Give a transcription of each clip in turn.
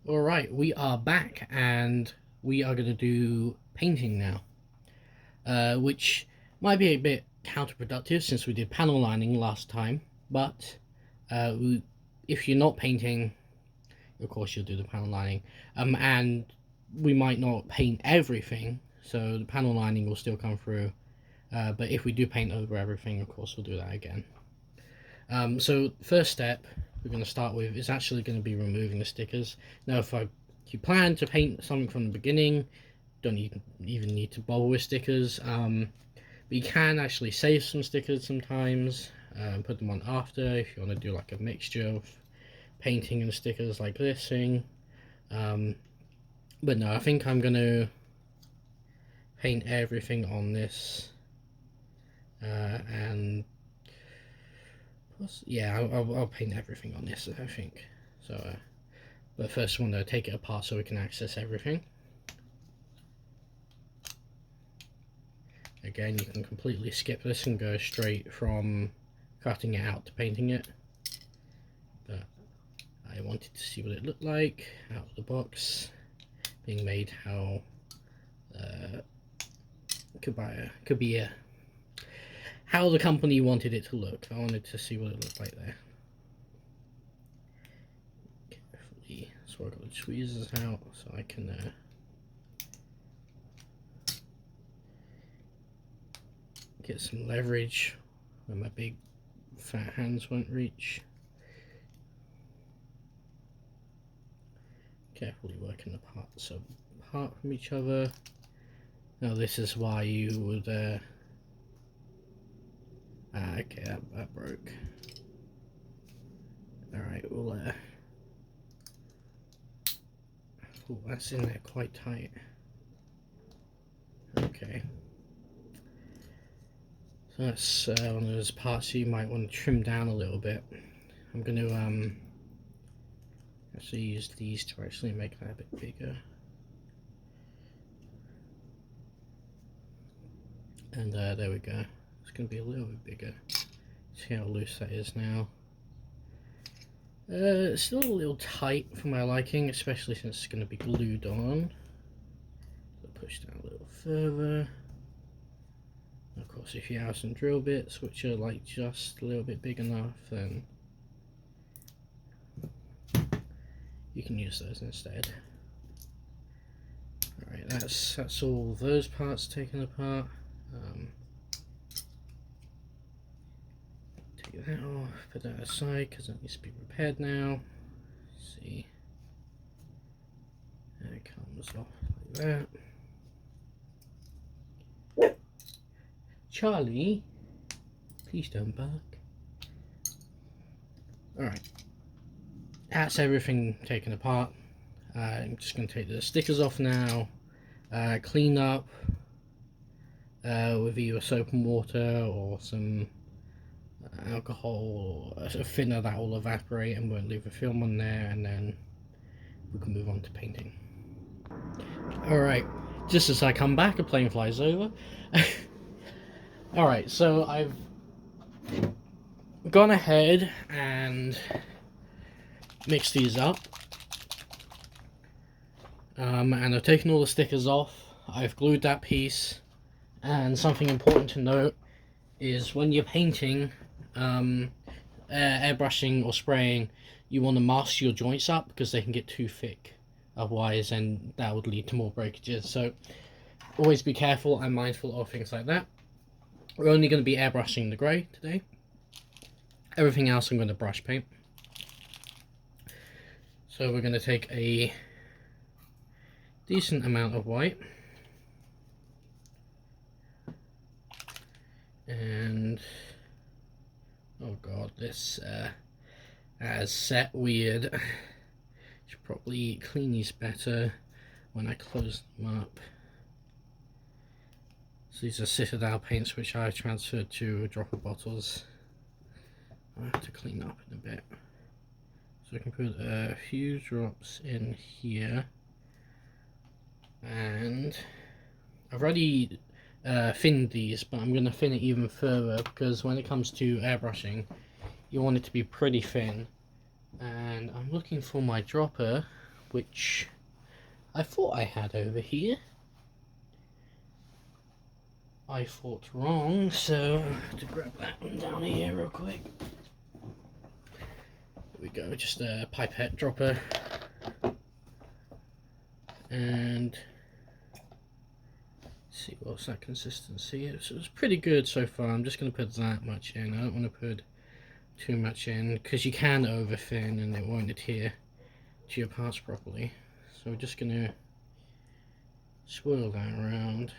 Alright, we are back and we are going to do painting now, which might be a bit counterproductive since we did panel lining last time, but if you're not painting, of course you'll do the panel lining, and we might not paint everything, so the panel lining will still come through, but if we do paint over everything, of course we'll do that again. So first step we're going to start with is actually going to be removing the stickers. Now if you plan to paint something from the beginning, don't even need to bother with stickers, but you can actually save some stickers sometimes and put them on after if you want to do like a mixture of painting and stickers like this thing. But no, I think I'm going to paint everything on this, and yeah, I'll paint everything on this, I think. So, but first I want to take it apart so we can access everything. Again, you can completely skip this and go straight from cutting it out to painting it. But I wanted to see what it looked like out of the box, being made how could be how the company wanted it to look. I wanted to see what it looked like there. Carefully, so I've got the tweezers out so I can get some leverage where my big fat hands won't reach. Carefully working the parts apart from each other. Now this is why you would okay, that broke. Alright, we'll oh, that's in there quite tight. Okay. So that's one of those parts you might want to trim down a little bit. I'm going to actually use these to actually make that a bit bigger. And there we go. It's going to be a little bit bigger. See how loose that is now. It's still a little tight for my liking, especially since it's going to be glued on. So push down a little further. Of course, if you have some drill bits which are like just a little bit big enough, then you can use those instead. Alright, that's all those parts taken apart. Take that off, put that aside because it needs to be repaired now. Let's see, there it comes off like that. Charlie, please don't bark. Alright, that's everything taken apart. I'm just going to take the stickers off now, clean up with either soap and water or some alcohol or a thinner that will evaporate and won't leave a film on there, and then we can move on to painting. Alright, just as I come back, a plane flies over. Alright, so I've gone ahead and mixed these up, and I've taken all the stickers off. I've glued that piece, and something important to note is when you're painting, airbrushing or spraying, you want to mask your joints up because they can get too thick otherwise, and that would lead to more breakages. So always be careful and mindful of things like that. We're only going to be airbrushing the grey today. Everything else I'm going to brush paint. So we're going to take a decent amount of white and oh god, this has set weird. Should probably clean these better when I close them up. So these are Citadel paints which I transferred to dropper bottles. I have to clean up in a bit. So I can put a few drops in here, and I've already thinned these, but I'm going to thin it even further because when it comes to airbrushing you want it to be pretty thin. And I'm looking for my dropper which I thought I had over here. I thought wrong, so I have to grab that one down here real quick. There we go, just a pipette dropper. And see what's that consistency. So it's pretty good so far. I'm just going to put that much in. I don't want to put too much in because you can over thin and it won't adhere to your parts properly. So we're just going to swirl that around.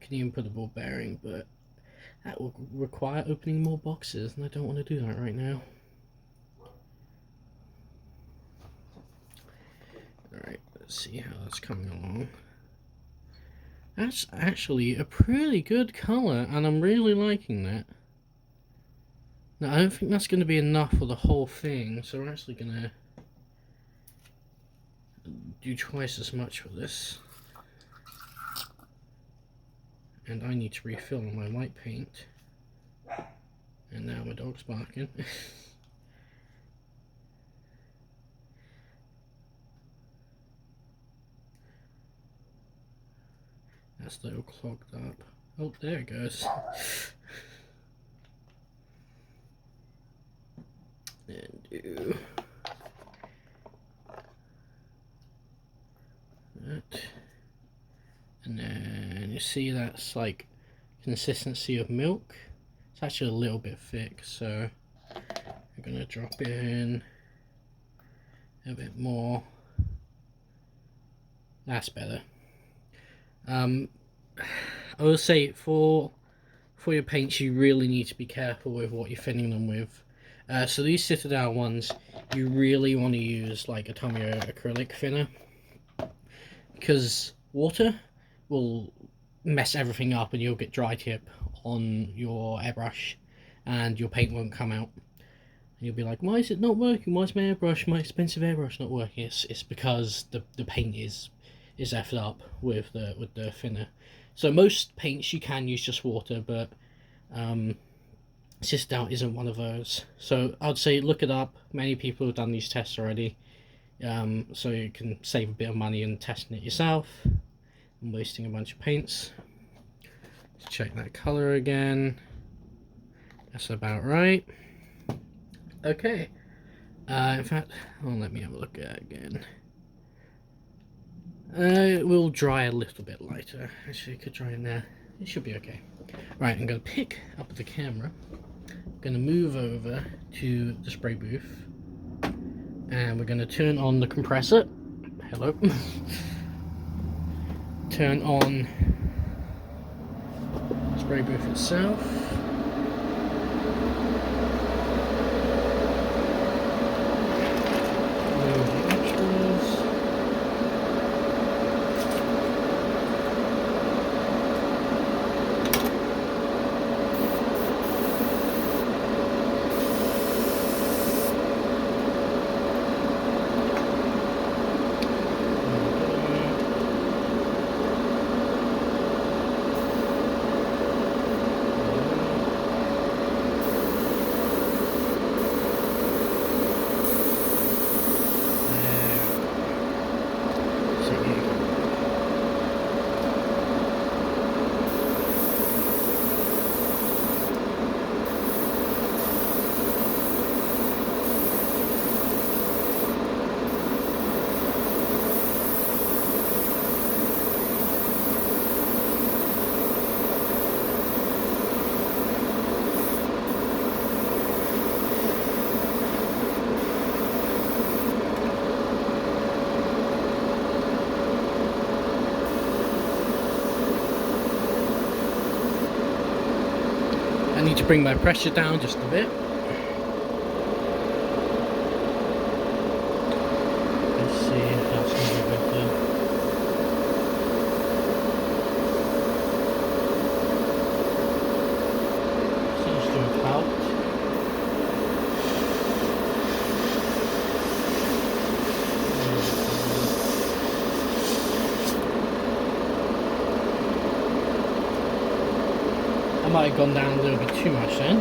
Can even put a ball bearing, but that will require opening more boxes and I don't want to do that right now. Alright, let's see how that's coming along. That's actually a pretty good colour and I'm really liking that. Now I don't think that's going to be enough for the whole thing, so we're actually going to do twice as much for this. And I need to refill on my white paint. And now my dog's barking. That's a little clogged up. Oh, there it goes. And do that. And then you see that's like consistency of milk. It's actually a little bit thick, so I'm gonna drop in a bit more. That's better. I will say for your paints you really need to be careful with what you're thinning them with. So these Citadel ones, you really want to use like a Tomio acrylic thinner because water will mess everything up and you'll get dry tip on your airbrush and your paint won't come out. And you'll be like, why is it not working? Why is my airbrush, my expensive airbrush, not working? It's because the paint is effed up with the thinner. So most paints you can use just water, but Citadel isn't one of those. So I'd say look it up. Many people have done these tests already, so you can save a bit of money in testing it yourself and wasting a bunch of paints. Let's check that color again. That's about right. Okay. In fact, let me have a look at it again. It will dry a little bit lighter. Actually, it could dry in there. It should be okay. Right, I'm going to pick up the camera. I'm going to move over to the spray booth. And we're going to turn on the compressor. Hello. Turn on the spray booth itself. Move the extras. I need to bring my pressure down just a bit. Let's see if that's going to be good there. Seems to have helped. I might have gone down a little bit too much then.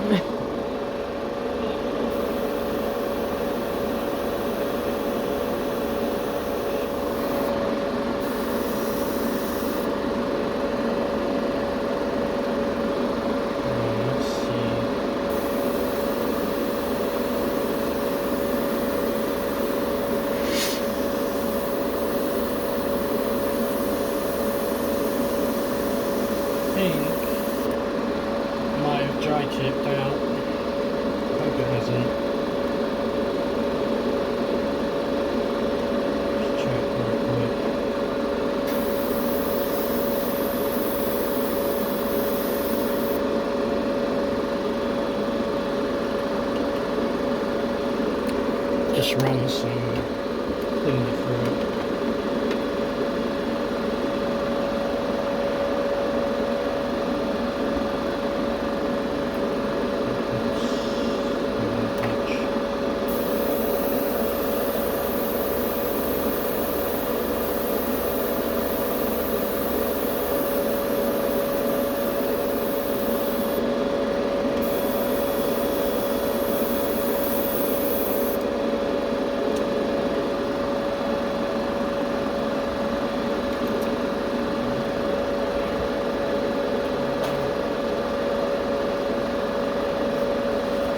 just run some cleaner through it.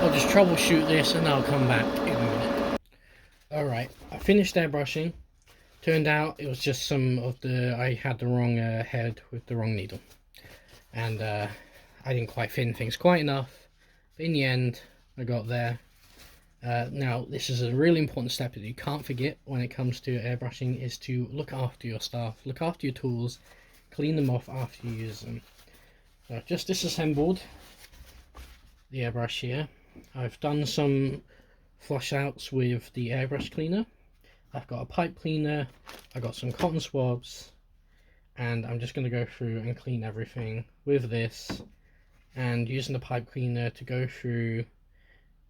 I'll just troubleshoot this and I'll come back in a minute. Alright, I finished airbrushing. Turned out it was just some of I had the wrong head with the wrong needle. And I didn't quite thin things quite enough. But in the end, I got there. Now, this is a really important step that you can't forget when it comes to airbrushing, is to look after your stuff, look after your tools, clean them off after you use them. So I've just disassembled the airbrush here. I've done some flush outs with the airbrush cleaner. I've got a pipe cleaner, I've got some cotton swabs, and I'm just going to go through and clean everything with this, and using the pipe cleaner to go through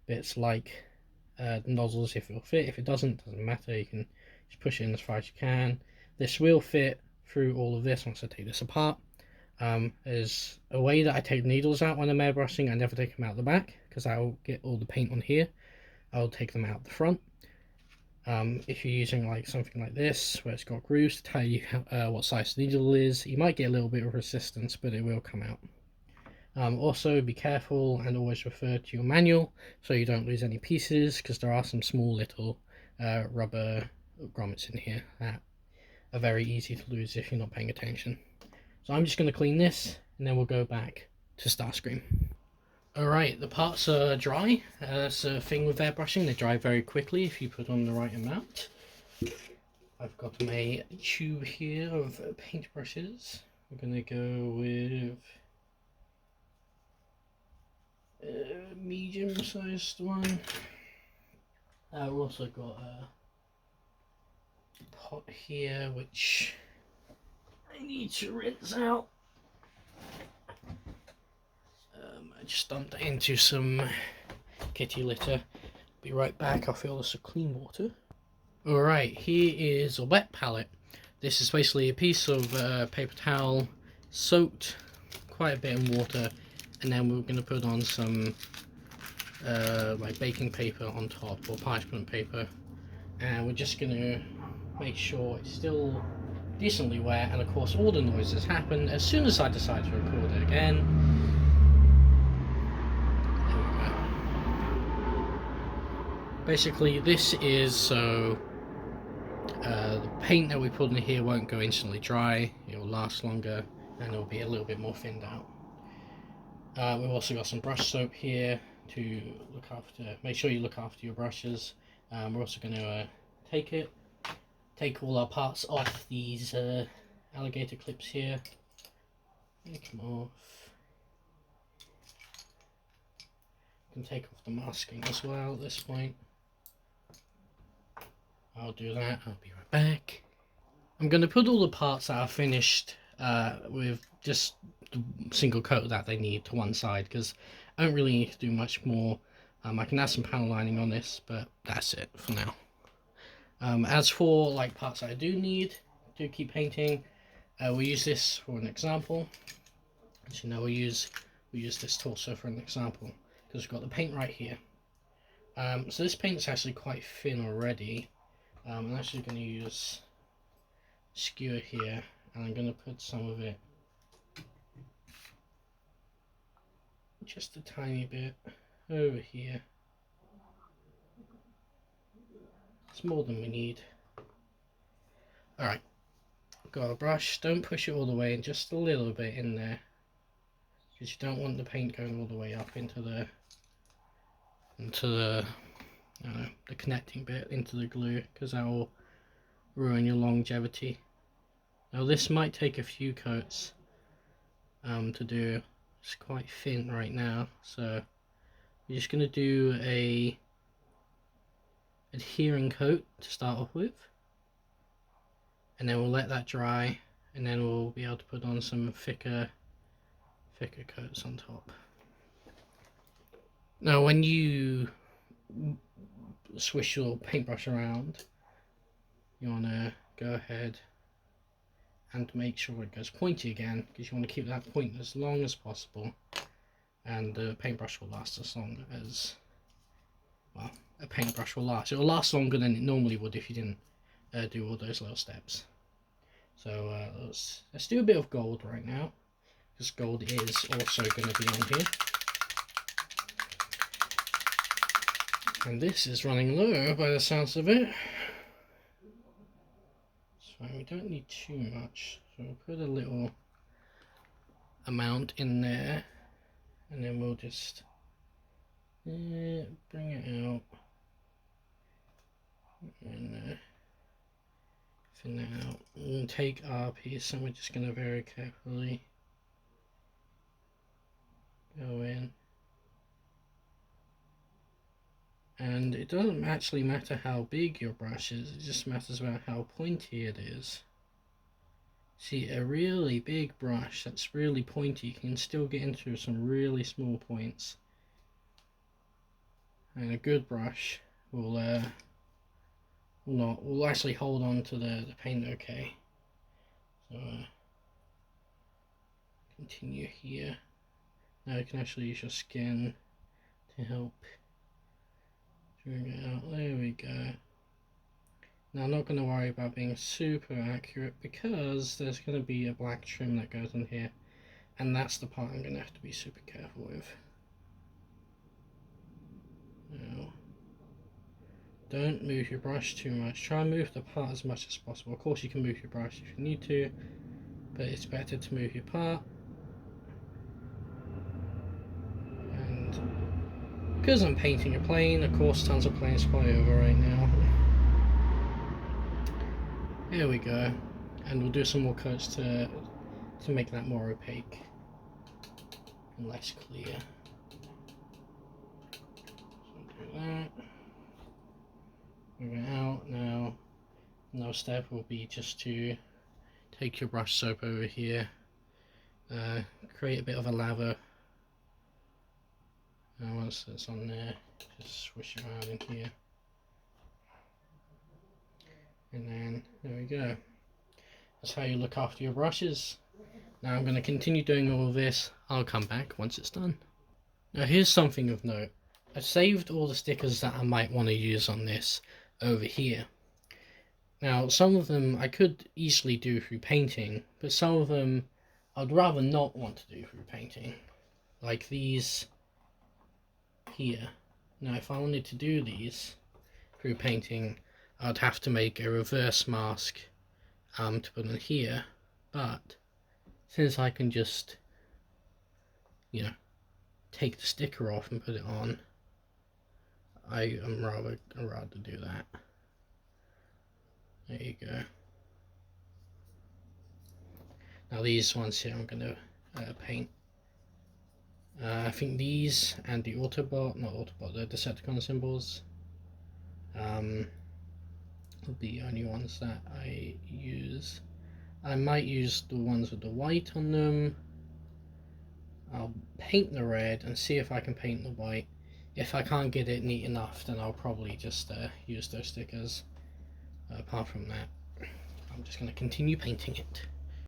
bits like the nozzles if it'll fit. If it doesn't matter, you can just push it in as far as you can. This will fit through all of this once I take this apart. There's a way that I take needles out when I'm airbrushing. I never take them out the back because I'll get all the paint on here. I'll take them out the front. If you're using like something like this where it's got grooves to tell you what size the needle is, you might get a little bit of resistance, but it will come out. Also be careful and always refer to your manual so you don't lose any pieces, because there are some small little rubber grommets in here that are very easy to lose if you're not paying attention. So I'm just going to clean this and then we'll go back to Starscream. Alright, the parts are dry. That's a thing with airbrushing, they dry very quickly if you put on the right amount. I've got my tube here of paintbrushes. I'm going to go with a medium sized one. I've also got a pot here which I need to rinse out. I just dumped it into some kitty litter. Be right back, I'll fill this with clean water. Alright, here is a wet palette. This is basically a piece of paper towel soaked quite a bit in water, and then we're going to put on some like baking paper on top, or parchment paper, and we're just going to make sure it's still decently wet. And of course all the noises happen as soon as I decide to record it again. There we go. Basically this is so the paint that we put in here won't go instantly dry, it will last longer and it'll be a little bit more thinned out. We've also got some brush soap here to make sure you look after your brushes. We're also going to take all our parts off these alligator clips here. Take them off. You can take off the masking as well at this point. I'll do that, I'll be right back. I'm going to put all the parts that are finished with just the single coat that they need to one side, because I don't really need to do much more. I can add some panel lining on this, but that's it for now. As for like parts that I do need to keep painting, we'll use this for an example. As you know, we'll use this torso for an example because we've got the paint right here. So this paint is actually quite thin already. I'm actually going to use skewer here, and I'm going to put some of it, just a tiny bit, over here. It's more than we need. Alright, got a brush, don't push it all the way in, just a little bit in there, because you don't want the paint going all the way up into the the connecting bit into the glue, because that will ruin your longevity. Now this might take a few coats to do. It's quite thin right now, so we're just going to do a adhering coat to start off with, and then we'll let that dry, and then we'll be able to put on some thicker coats on top. Now when you swish your paintbrush around, you want to go ahead and make sure it goes pointy again, because you want to keep that point as long as possible, and the paintbrush will last as long as, well, a paintbrush will last. It will last longer than it normally would if you didn't do all those little steps. So let's do a bit of gold right now, because gold is also going to be on here. And this is running low by the sounds of it. So we don't need too much. So we'll put a little amount in there, and then we'll just bring it out and thin that out. We'll take our piece and we're just going to very carefully go in. And it doesn't actually matter how big your brush is, it just matters about how pointy it is. See, a really big brush that's really pointy can still get into some really small points. And a good brush will actually hold on to the paint okay. So continue here. Now you can actually use your skin to help bring it out. There we go. Now I'm not going to worry about being super accurate, because there's going to be a black trim that goes on here, and that's the part I'm going to have to be super careful with. Now, don't move your brush too much. Try and move the part as much as possible. Of course you can move your brush if you need to, but it's better to move your part. And because I'm painting a plane, of course tons of planes fly over right now. There we go. And we'll do some more coats to make that more opaque and less clear. So do that. Move it out now. Another step will be just to take your brush soap over here, create a bit of a lather. And once it's on there, just swish it around in here. And then there we go. That's how you look after your brushes. Now I'm going to continue doing all of this. I'll come back once it's done. Now here's something of note. I've saved all the stickers that I might want to use on this over here. Now some of them I could easily do through painting, but some of them I'd rather not want to do through painting. Like these here. Now if I wanted to do these through painting, I'd have to make a reverse mask to put on here, but since I can just, you know, take the sticker off and put it on, I'd rather do that. There you go. Now these ones here I'm going to paint. I think these and the Autobot, not Autobot, the Decepticon symbols will be the only ones that I use. I might use the ones with the white on them. I'll paint the red and see if I can paint the white. If I can't get it neat enough, then I'll probably just use those stickers. Apart from that, I'm just going to continue painting it.